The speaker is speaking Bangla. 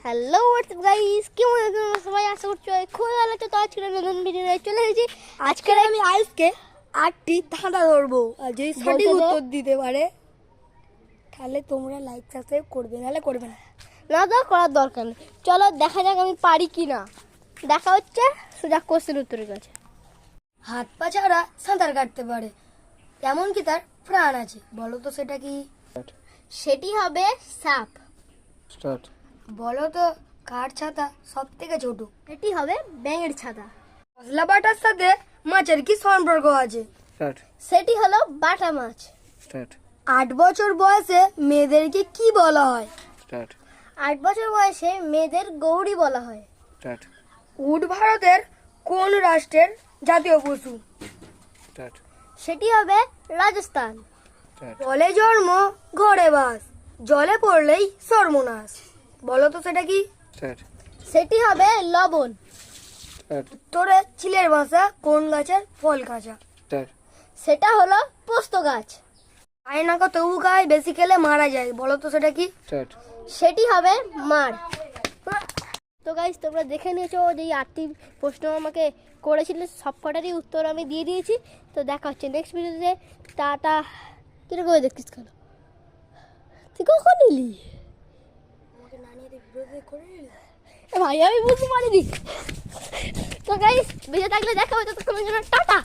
হ্যালো হোয়াটসঅ্যাপ গাইস, কেমন আছো সবাই? আশা করছি খুব ভালো আছো। তো আজকে নতুন ভিডিও নিয়ে চলে এসেছি। আজকে আমি আজকে 8টি ধাঁধা ধরবো, আর যদি সঠিক বলতে দে। উত্তর দিতে পারে তাহলে তোমরা লাইক সাবস্ক্রাইব করবে, নাহলে করবে না। না তো করার দরকার নেই, চলো দেখা যাক আমি পারি কি না। দেখা হচ্ছে সোজা কোশ্চেন উত্তরের কাছে। হাত পা ছাড়া সাঁতার কাটতে পারে, এমনকি তার প্রাণ আছে, বলো তো সেটা কি? সেটি হবে সাপ। স্টার্ট। বলো তো কার ছাতা সব থেকে ছোট? এটি হবে ব্যাঙের ছাতা। মশলা বাটার সাথে মাছের কি সম্পর্ক আছে? স্টার্ট। সেটি হলো বাটা মাছ। স্টার্ট। 8 বছর বয়সে মেয়েদেরকে কি বলা হয়? স্টার্ট। 8 বছর বয়সে মেয়েদের গৌরী বলা হয়। স্টার্ট। উট ভারতের কোন রাষ্ট্রের জাতীয় পশু? স্টার্ট। সেটি হবে রাজস্থান। স্টার্ট। জলে জন্ম ঘরে বাস, জলে পড়লেই সর্বনাশ, বলো তো সেটা কি? স্টার্ট। সেটি হবে লবণ। স্টার্ট। উত্তরে চিলের ভাষা কোন গাছের ফল কাঁচা? স্টার্ট। সেটা হলো পোস্ত গাছ। আয়না কত উগায়, বেশি খেলে মারা যায়, বলো তো সেটা কি? স্টার্ট। সেটি হবে মার। তো গাইস, তোমরা দেখে নিয়েছো যে এই 8টি প্রশ্ন আমাকে করেছিলে, সব কটারই উত্তর আমি দিয়ে দিয়েছি। তো দেখা হচ্ছে নেক্সট ভিডিওতে। টাটা। কিরকম দেখছিস কেন? তুই কখন এলি? ভাই আমি বুঝতে পারিনি। তো গাইস, বেঁচে থাকলে দেখা হচ্ছে, ততক্ষণের জন্য টাটা।